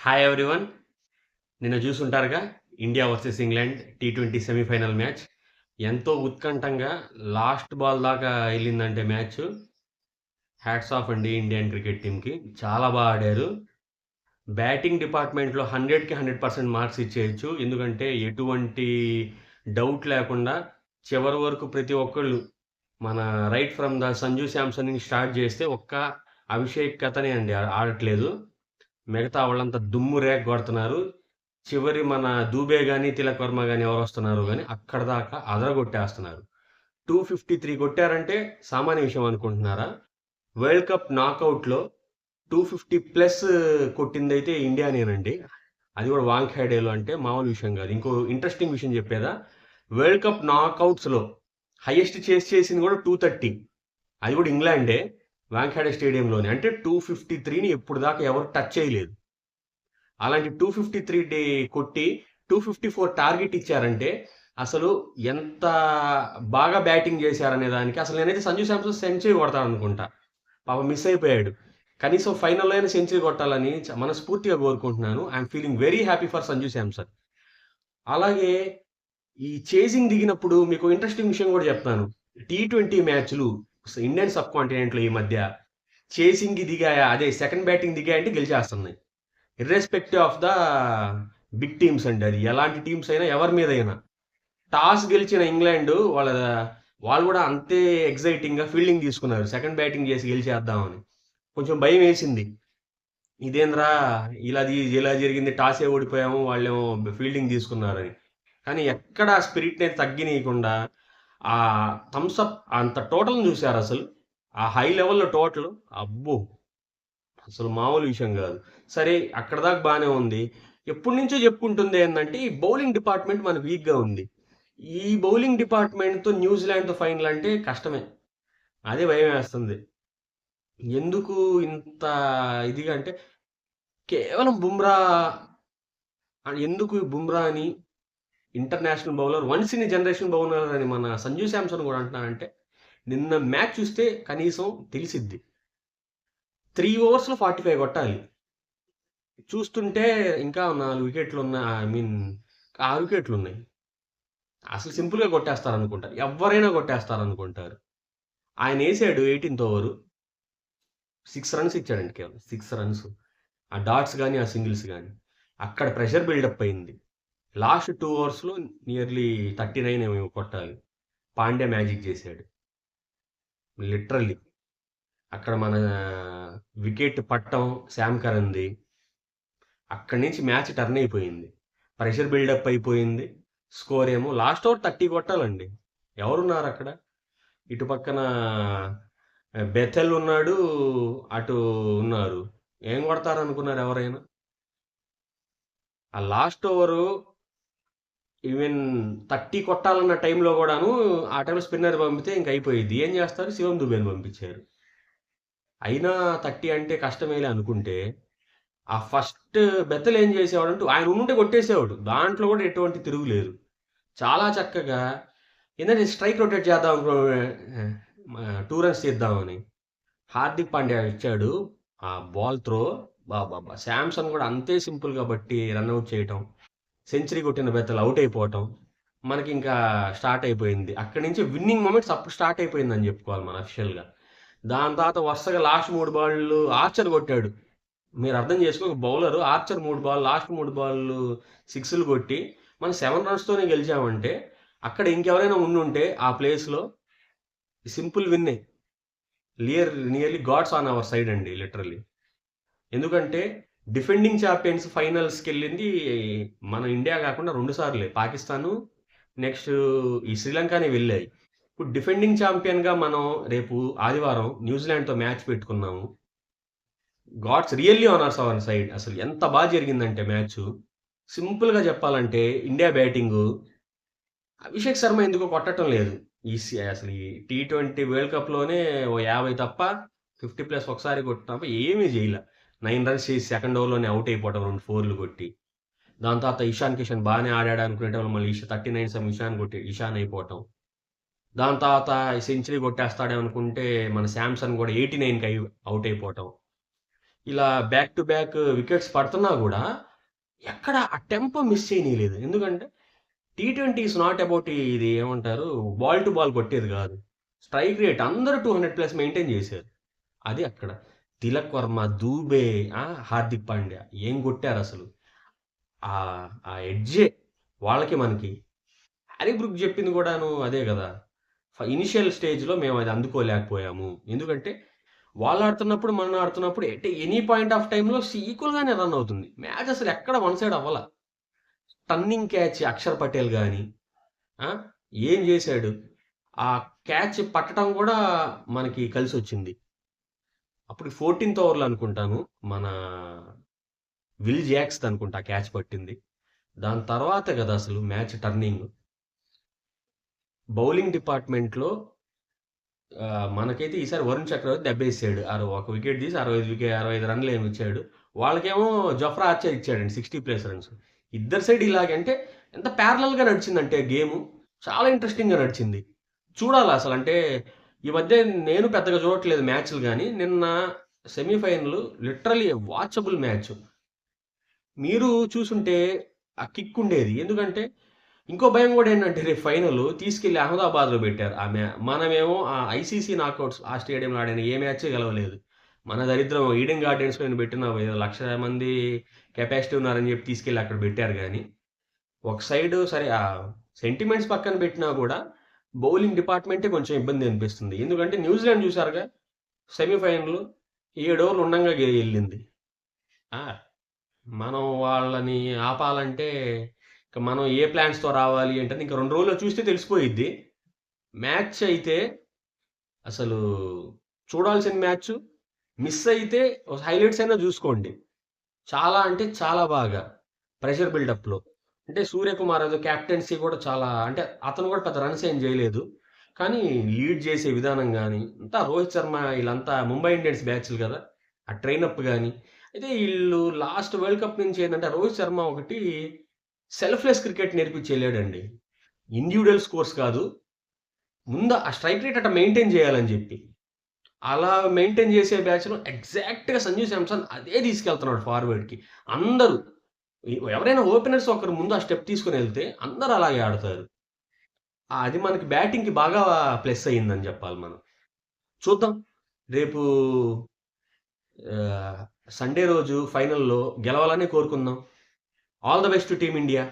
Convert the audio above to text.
Hi everyone. నిన్న చూసుంటారుగా India versus England T20 semifinal match. ఎంతో ఉత్కంఠంగా లాస్ట్ బాల్ దాకా వెళ్ళిందంటే మ్యాచ్. హ్యాట్స్ ఆఫ్ అండి ఇండియన్ క్రికెట్ టీంకి. చాలా బాగా ఆడారు. బ్యాటింగ్ డిపార్ట్మెంట్లో 100కి 100% మార్క్స్ ఇచ్చేయచ్చు. ఎందుకంటే ఎటువంటి డౌట్ లేకుండా చివరి వరకు ప్రతి ఒక్కళ్ళు మన right from the Sanju Samson start చేస్తే ఒక్క అభిషేక్ కథనే అండి ఆడట్లేదు. మిగతా వాళ్ళంతా దుమ్ము రేగ కొడుతున్నారు. చివరి మన దూబే గాని, తిలక్ వర్మ గాని ఎవరొస్తున్నారు గాని అక్కడి దాకా అదరగొట్టేస్తున్నారు. 253 కొట్టారంటే సామాన్య విషయం అనుకుంటున్నారా? వరల్డ్ కప్ నాకౌట్‌లో 250 ప్లస్ కొట్టిందైతే ఇండియానేనండి. అది కూడా వాంఖేడేలో అంటే మామూలు విషయం కాదు. ఇంకో ఇంట్రెస్టింగ్ విషయం చెప్పేదా? వరల్డ్ కప్ నాకౌట్స్‌లో హైయెస్ట్ చేస్ చేసింది కూడా 230. అది కూడా ఇంగ్లాండే. వాంఖేడే స్టేడియంలోనే. అంటే 253ని ఎప్పుడు దాకా ఎవరు టచ్ చేయలేదు. అలాంటి 253 కొట్టి 254 టార్గెట్ ఇచ్చారంటే అసలు ఎంత బాగా బ్యాటింగ్ చేశారనే దానికి అసలు నేనైతే సంజు శాంసన్ సెంచరీ కొడతాడనుకుంటా. పాపం మిస్ అయిపోయాడు. కనీసం ఫైనల్‌లో అయినా సెంచరీ కొట్టాలని మనస్ఫూర్తిగా కోరుకుంటున్నాను. I'm feeling very happy for Sanju Samson. అలాగే ఈ చేసింగ్ దిగినప్పుడు మీకు ఇంట్రెస్టింగ్ విషయం కూడా చెప్తాను. T20 మ్యాచ్‌లు ఇండియన్ సబ్ కాంటినెంట్‌లో ఈ మధ్య చేసింగ్‌కి దిగాయా, అదే సెకండ్ బ్యాటింగ్ దిగాయంటే గెలిచేస్తున్నాయి. Irrespective of the big teams అండి. అది ఎలాంటి టీమ్స్ అయినా ఎవరి మీద అయినా టాస్ గెలిచిన ఇంగ్లాండ్ వాళ్ళు కూడా అంతే ఎగ్జైటింగ్ గా ఫీల్డింగ్ తీసుకున్నారు. సెకండ్ బ్యాటింగ్ చేసి గెలిచేద్దామని. కొంచెం భయం వేసింది. ఇదేంద్రా ఇలా జరిగింది, టాసే ఓడిపోయాము, వాళ్ళేమో ఫీల్డింగ్ తీసుకున్నారని. కానీ ఎక్కడ స్పిరిట్ అనేది తగ్గినీయకుండా ఆ థమ్స్అప్ అంత టోటల్ చూశారు అసలు. ఆ హై లెవెల్లో టోటల్ అబ్బో, అసలు మామూలు విషయం కాదు. సరే అక్కడ దాకా బానే ఉంది. ఎప్పటి నుంచో చెప్పుకుంటుంది ఏంటంటే ఈ బౌలింగ్ డిపార్ట్మెంట్ మన వీక్‌గా ఉంది. ఈ బౌలింగ్ డిపార్ట్మెంట్‌తో న్యూజిలాండ్‌తో ఫైనల్ అంటే కష్టమే. అదే భయమేస్తుంది. ఎందుకు ఇంత ఇదిగా అంటే కేవలం బుమ్రా, ఎందుకు బుమ్రాని international bowler, once in generation bowler అని మన సంజు శాంసన్ కూడా అంటున్నానంటే నిన్న మ్యాచ్ చూస్తే కనీసం తెలిసిద్ది. 3 ఓవర్స్‌లో 45 కొట్టాలి. చూస్తుంటే ఇంకా 4 వికెట్లు ఉన్న, ఐ మీన్ 6 వికెట్లు ఉన్నాయి. అసలు సింపుల్‌గా కొట్టేస్తారనుకుంటారు. ఎవ్వరైనా కొట్టేస్తారనుకుంటారు. ఆయనేసాడు 18థ్ ఓవరు 6 రన్స్ ఇచ్చాడండి కేవలం. 6 రన్స్. ఆ డాట్స్ గాని, ఆ సింగిల్స్ గాని. అక్కడ ప్రెషర్ బిల్డప్ అయింది. లాస్ట్ 2 ఓవర్స్‌లో నియర్లీ 39 ఏమో కొట్టాలి. పాండ్యా మ్యాజిక్ చేశాడు. లిటరల్లీ. అక్కడ మన వికెట్ పట్టం శామ్ కరన్‌ది. అక్కడి నుంచి మ్యాచ్ టర్న్ అయిపోయింది. ప్రెషర్ బిల్డప్ అయిపోయింది. స్కోర్ ఏమో లాస్ట్ ఓవర్ 30 కొట్టాలండి. ఎవరున్నారు అక్కడ? ఇటు పక్కన బెథెల్ ఉన్నాడు. అటు ఉన్నారు. ఏం కొడతారనుకున్నారు ఎవరైనా? ఆ లాస్ట్ ఓవరు ఈవెన్ 30 కొట్టాలన్న టైంలో కూడాను ఆ టైంలో స్పిన్నర్ పంపితే ఇంక అయిపోయిద్ది. ఏం చేస్తారు? శివం దుబేని పంపించారు. అయినా 30 అంటే కష్టమేలే అనుకుంటే ఆ ఫస్ట్ బెత్తలు ఏం చేసేవాడంటే ఆయన ఉంటే కొట్టేసేవాడు. దాంట్లో కూడా ఎటువంటి తిరుగులేదు. చాలా చక్కగా ఏందంటే స్ట్రైక్ రొటేట్ చేద్దాం అనుకో, 2 రన్స్ తీద్దామని హార్దిక్ పాండ్యా ఇచ్చాడు ఆ బాల్ త్రో. బాబా, శాంసన్ కూడా అంతే సింపుల్గా బట్టి రన్అట్ చేయటం, సెంచరీ కొట్టిన బెత్తలు అవుట్ అయిపోవటం, మనకి ఇంకా స్టార్ట్ అయిపోయింది. అక్కడి నుంచి విన్నింగ్ మూమెంట్స్ అప్పుడు స్టార్ట్ అయిపోయిందని చెప్పుకోవాలి మన అఫిషియల్గా. దాని తర్వాత వరుసగా లాస్ట్ 3 బాళ్ళు ఆర్చర్ కొట్టాడు. మీరు అర్థం చేసుకో, ఒక బౌలర్ ఆర్చర్ 3 బాల్, లాస్ట్ 3 బాళ్ళు సిక్స్లు కొట్టి మనం 7 రన్స్తోనే గెలిచామంటే అక్కడ ఇంకెవరైనా ఉండుంటే ఆ ప్లేస్లో సింపుల్ విన్నే. Nearly gods on our side అండి లిటరల్లీ. ఎందుకంటే డిఫెండింగ్ ఛాంపియన్స్ ఫైనల్స్కి వెళ్ళింది మన ఇండియా కాకుండా 2 సార్లే. పాకిస్తాను, నెక్స్ట్ ఈ శ్రీలంకనే వెళ్ళాయి. ఇప్పుడు డిఫెండింగ్ ఛాంపియన్గా మనం రేపు ఆదివారం న్యూజిలాండ్తో మ్యాచ్ పెట్టుకున్నాము. Gods really honours our side. అసలు ఎంత బాగా జరిగిందంటే మ్యాచ్. సింపుల్గా చెప్పాలంటే ఇండియా బ్యాటింగు, అభిషేక్ శర్మ ఎందుకో కొట్టడం లేదు. అసలు ఈ T20 వరల్డ్ కప్‌లోనే ఓ 50 తప్ప 50 ప్లస్ ఒకసారి కొట్టిన తప్ప ఏమీ చేయలే. 9 రన్స్ చేసి సెకండ్ ఓవర్‌లోనే ఔట్ అయిపోవడం 2 ఫోర్‌లు కొట్టి. దాని తర్వాత ఇషాన్ కిషన్ బానే ఆడాడు అనుకునేటప్పుడు మళ్ళీ 39 ఇషాన్ అయిపోవటం. దాని తర్వాత సెంచరీ కొట్టేస్తాడేమో అనుకుంటే మన శాంసన్ కూడా 89కి ఔట్ అయిపోవటం. ఇలా బ్యాక్ టు బ్యాక్ వికెట్స్ పడుతున్నా కూడా ఎక్కడ ఆ టెంపో మిస్ చేయనీయలేదు. ఎందుకంటే టీ20 ఈస్ నాట్ అబౌట్ ఇది ఏమంటారు బాల్ టు బాల్ కొట్టేది కాదు. స్ట్రైక్ రేట్ అందరూ 200+ మెయింటైన్ చేశారు. అది అక్కడ. తిలక్ వర్మ, దూబే, హార్దిక్ పాండ్యా ఏం కొట్టారు అసలు. ఆ ఆ ఎడ్జే వాళ్ళకి మనకి. హ్యారీ బ్రూక్ చెప్పింది కూడాను అదే కదా. ఇనిషియల్ స్టేజ్లో మేము అది అందుకోలేకపోయాము. ఎందుకంటే వాళ్ళు ఆడుతున్నప్పుడు మనం ఆడుతున్నప్పుడు ఎనీ పాయింట్ ఆఫ్ టైంలో ఈక్వల్గానే రన్ అవుతుంది. మ్యాచ్ అసలు ఎక్కడ వన్ సైడ్ అవ్వాల. టర్నింగ్ క్యాచ్ అక్షర్ పటేల్ కానీ ఏం చేశాడు. ఆ క్యాచ్ పట్టడం కూడా మనకి కలిసి వచ్చింది. అప్పుడు 14th ఓవర్లో అనుకుంటాను మన విల్ జాక్స్ అనుకుంటా క్యాచ్ పట్టింది. దాని తర్వాత కదా అసలు మ్యాచ్ టర్నింగ్. బౌలింగ్ డిపార్ట్మెంట్లో మనకైతే ఈసారి వరుణ్ చక్రవర్తి దెబ్బేసాడు. ఒక వికెట్ తీసి 65 రన్లు ఏమి ఇచ్చాడు. వాళ్ళకేమో జఫ్రా ఆర్చర్ ఇచ్చాడండి 60+ రన్స్. ఇద్దరు సైడ్ ఇలాగంటే ఎంత ప్యారలల్గా నడిచిందంటే గేమ్ చాలా ఇంట్రెస్టింగ్గా నడిచింది. చూడాలి అసలు. అంటే ఈ మధ్య నేను పెద్దగా చూడట్లేదు మ్యాచ్లు, కానీ నిన్న సెమీఫైనల్ లిటరలీ వాచబుల్ మ్యాచ్. మీరు చూసుంటే ఆ కిక్ ఉండేది. ఎందుకంటే ఇంకో భయం కూడా ఏంటంటే రేపు ఫైనల్ తీసుకెళ్లి అహ్మదాబాద్లో పెట్టారు. మనమేమో ఆ ఐసీసీ నాకౌట్స్ ఆ స్టేడియంలో ఆడిన ఏ మ్యాచ్ గెలవలేదు. మన దరిద్రం ఈడెన్ గార్డెన్స్ పైన పెట్టిన 1,00,000 మంది కెపాసిటీ ఉన్నారని చెప్పి తీసుకెళ్ళి అక్కడ పెట్టారు. కానీ ఒక సైడ్ సరే ఆ సెంటిమెంట్స్ పక్కన పెట్టినా కూడా బౌలింగ్ డిపార్ట్మెంటే కొంచెం ఇబ్బంది అనిపిస్తుంది. ఎందుకంటే న్యూజిలాండ్ చూసారుగా సెమీఫైనల్ 7 ఓవర్లు ఉండంగా వెళ్ళింది. ఆ, మనం వాళ్ళని ఆపాలంటే ఇక మనం ఏ ప్లాన్స్తో రావాలి ఏంటని ఇంకా 2 రోజుల్లో చూస్తే తెలిసిపోయిద్ది. మ్యాచ్ అయితే అసలు చూడాల్సిన మ్యాచ్. మిస్ అయితే హైలైట్స్ అయినా చూసుకోండి. చాలా అంటే చాలా బాగా ప్రెషర్ బిల్డప్లో. అంటే సూర్యకుమార్ ఏదో క్యాప్టెన్సీ కూడా చాలా, అంటే అతను కూడా పెద్ద రన్స్ ఏం చేయలేదు, కానీ లీడ్ చేసే విధానం కానీ అంతా రోహిత్ శర్మ వీళ్ళంతా ముంబై ఇండియన్స్ బ్యాచ్లు కదా, ఆ ట్రైనప్ కానీ. అయితే వీళ్ళు లాస్ట్ వరల్డ్ కప్ నుంచి ఏంటంటే రోహిత్ శర్మ ఒకటి సెల్ఫ్లెస్ క్రికెట్ నేర్పించి వెళ్ళాడండి. ఇండివిజువల్ స్కోర్స్ కాదు, ముందు ఆ స్ట్రైక్ రేట్ అట్లా మెయింటైన్ చేయాలని చెప్పి అలా మెయింటైన్ చేసే బ్యాచ్లో ఎగ్జాక్ట్గా సంజు శాంసన్ అదే తీసుకెళ్తున్నాడు ఫార్వర్డ్కి. అందరూ ఎవరైనా ఓపెనర్స్ ఒకరు ముందు ఆ స్టెప్ తీసుకుని వెళ్తే అందరూ అలాగే ఆడతారు. అది మనకి బ్యాటింగ్కి బాగా ప్లస్ అయ్యిందని చెప్పాలి మనం. చూద్దాం రేపు సండే రోజు ఫైనల్లో గెలవాలని కోరుకుందాం. All the best to team India.